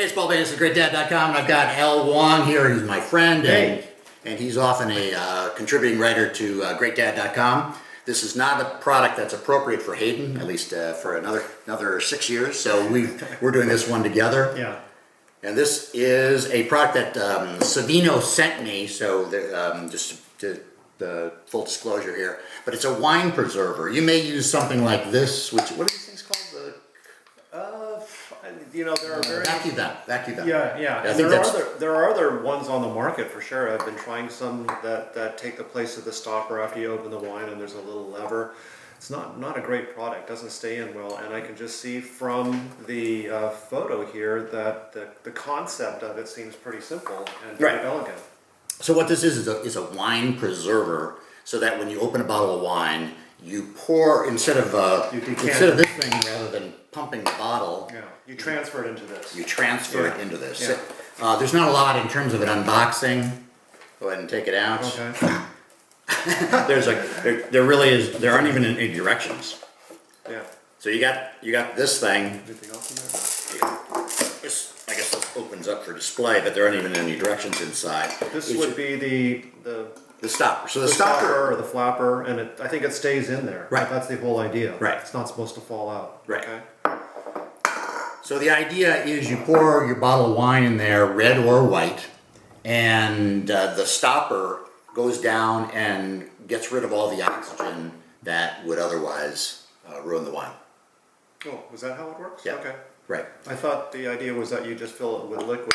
It's Paul Baines at GreatDad.com, and I've got Al Wong here. He's my friend, and he's often a contributing writer to GreatDad.com. This is not a product that's appropriate for Hayden, at least for another 6 years. So we're doing this one together. Yeah. And this is a product that Savino sent me. So just to the full disclosure here, but it's a wine preserver. You may use something like this, which what are these things called? You know, there are very vacuum vent. Yeah. And there are other ones on the market for sure. I've been trying some that take the place of the stopper after you open the wine, and there's a little lever. It's not a great product. Doesn't stay in well, and I can just see from the photo here that the concept of it seems pretty simple and very elegant. So what this is a wine preserver, so that when you open a bottle of wine, you pour instead of this thing, rather than pumping the bottle. Yeah, you transfer it into this. You transfer it into this. Yeah. There's not a lot in terms of an unboxing. Go ahead and take it out. Okay. There aren't even any directions. Yeah. So you got this thing. Anything else in there? This, I guess, this opens up for display, but there aren't even any directions inside. This would be the stopper. So the stopper or the flapper, and I think it stays in there. Right. That's the whole idea. Right. It's not supposed to fall out. Right. Okay. So the idea is you pour your bottle of wine in there, red or white, and the stopper goes down and gets rid of all the oxygen that would otherwise ruin the wine. Oh, is that how it works? Yeah. Okay. Right. I thought the idea was that you just fill it with liquid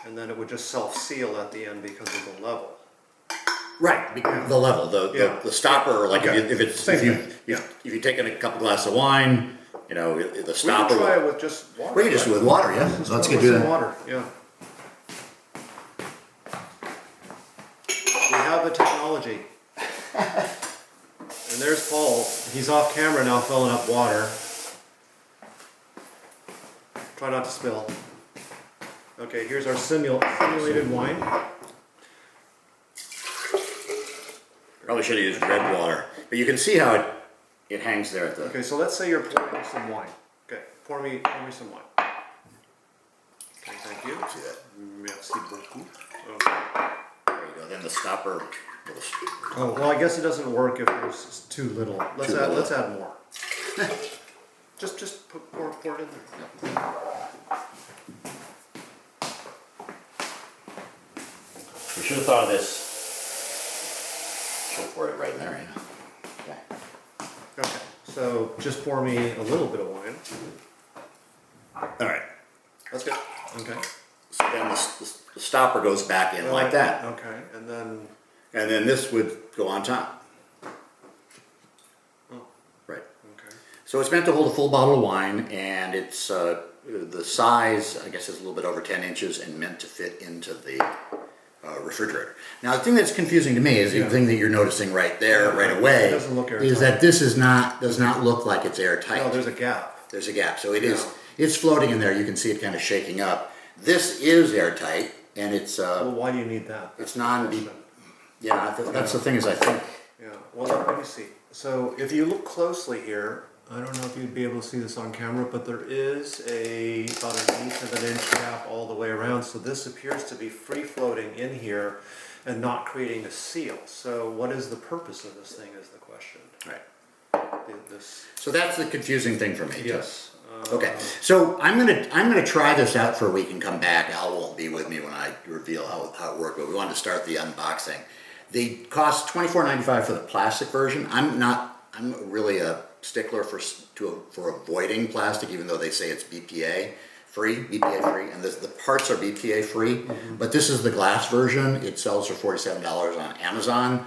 and then it would just self-seal at the end because of the level. Right, the level, the stopper, like if you're taking a couple glasses of wine, you know, the stopper. We can try it with just water. We can just do it with water, yeah. So let's get do that. Water, yeah. We have the technology. And there's Paul. He's off camera now, filling up water. Try not to spill. Okay, here's our simulated wine. Probably should have used red water, but you can see how it hangs there at the. Okay, so let's say you're pouring some wine. Okay, pour me some wine. Okay, thank you. See that? Merci beaucoup. Okay. There you go. Then the stopper. Oh well, I guess it doesn't work if there's too little. Let's add more. just pour it in there. We should have thought of this. Pour it right in there, yeah. Okay, so just pour me a little bit of wine. All right. That's good. Okay. So then the stopper goes back in like that. Okay, and then this would go on top. Oh. Right. Okay. So it's meant to hold a full bottle of wine, and it's the size, I guess, is a little bit over 10 inches and meant to fit into the refrigerator. Now, the thing that's confusing to me is the thing that you're noticing right there, right away, it doesn't look airtight. Is that this does not look like it's airtight. No, there's a gap. There's a gap, so it's floating in there. You can see it kind of shaking up. This is airtight, and it's. Well, why do you need that? It's Yeah, that's the thing is I think. Yeah. Well, let me see. So if you look closely here, I don't know if you'd be able to see this on camera, but there is about an 1/8 of an inch gap all the way around. So this appears to be free floating in here and not creating a seal. So what is the purpose of this thing is the question. Right. This. So that's the confusing thing for me. Yes. Okay. So I'm gonna try this out for a week and come back. Al won't be with me when I reveal how it worked, but we wanted to start the unboxing. They cost $24.95 for the plastic version. I'm really a stickler for avoiding plastic, even though they say it's BPA free, and the parts are BPA free. But this is the glass version. It sells for $47 on Amazon.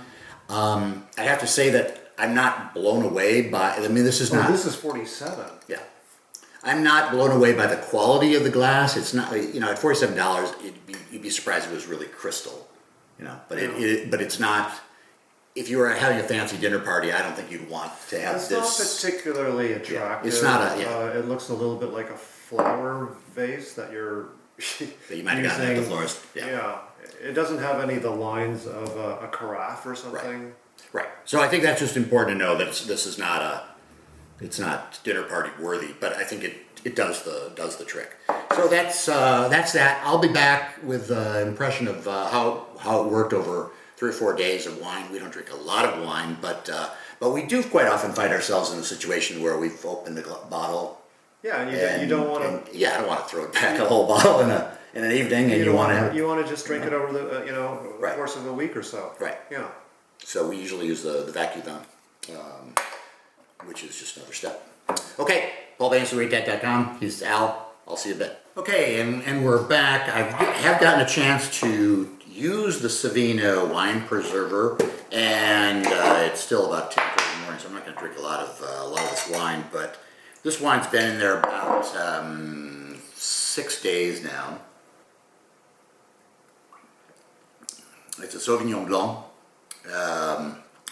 I have to say that I'm not blown away by. I mean, this is not. This is 47. Yeah, I'm not blown away by the quality of the glass. It's not. You know, at $47, you'd be surprised if it was really crystal. You know, but but it's not. If you were having a fancy dinner party, I don't think you'd want to have this. It's not particularly attractive. Yeah, it's not it looks a little bit like a flower vase that you're that you might have gotten at the florist. Yeah. It doesn't have any of the lines of a carafe or something. Right. So I think that's just important to know that this is not it's not dinner party worthy. But I think it does the trick. So that's that. I'll be back with an impression of how it worked over 3 or 4 days of wine. We don't drink a lot of wine, but we do quite often find ourselves in a situation where we've opened the bottle. Yeah, and you don't want to. Yeah, I don't want to throw it back a whole bottle in an evening, and you want to have. You want to just drink it over the Right. course of a week or so. Right. Yeah. So we usually use the vacuum gun, which is just another step. Okay, Paul Baines from GreatDad.com. He's Al. I'll see you in a bit. Okay, and we're back. I have gotten a chance to use the Savino wine preserver, and it's still about 10:30 in the morning, so I'm not going to drink a lot of this wine. But this wine's been in there about 6 days now. It's a Sauvignon Blanc.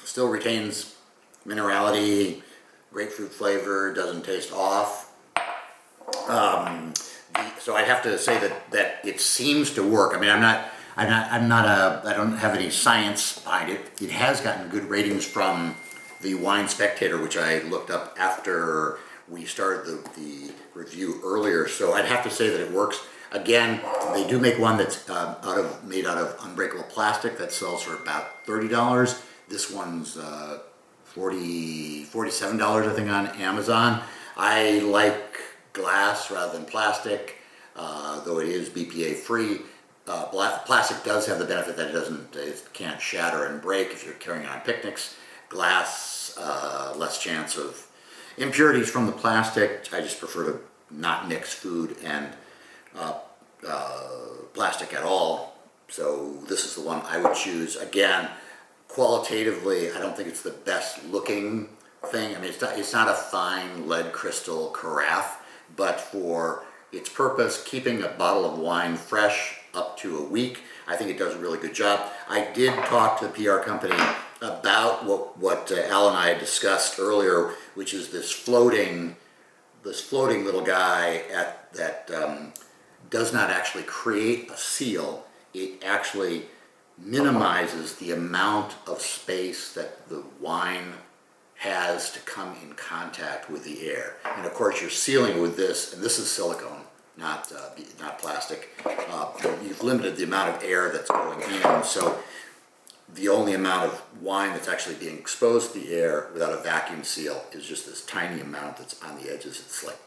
Still retains minerality, grapefruit flavor, doesn't taste off. So I'd have to say that it seems to work. I mean, I don't have any science behind it. It has gotten good ratings from the Wine Spectator, which I looked up after we started the review earlier. So I'd have to say that it works. Again, they do make one that's made out of unbreakable plastic that sells for about $30. This one's $47, I think, on Amazon. I like glass rather than plastic, though it is BPA free. Plastic does have the benefit that it can't shatter and break if you're carrying it on picnics. Glass, less chance of impurities from the plastic. I just prefer to not mix food and plastic at all. So this is the one I would choose. Again, qualitatively, I don't think it's the best looking thing. I mean, it's not a fine lead crystal carafe, but for its purpose, keeping a bottle of wine fresh up to a week, I think it does a really good job. I did talk to the PR company about what Al and I had discussed earlier, which is this floating little guy that does not actually create a seal. It actually minimizes the amount of space that the wine has to come in contact with the air. And of course, you're sealing with this, and this is silicone, not plastic. You've limited the amount of air that's going in, so the only amount of wine that's actually being exposed to the air without a vacuum seal is just this tiny amount that's on the edges. It's like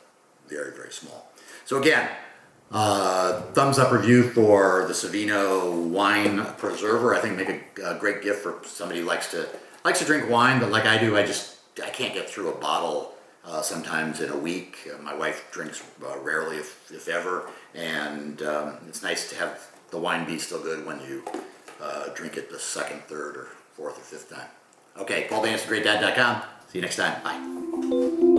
very, very small. So again, thumbs up review for the Savino wine preserver. I think make a great gift for somebody who likes to drink wine, but like I do, I can't get through a bottle sometimes in a week. My wife drinks rarely, if ever, and it's nice to have the wine be still good when you drink it the second, third, or fourth, or fifth time. Okay, Paul Baines from GreatDad.com. See you next time. Bye.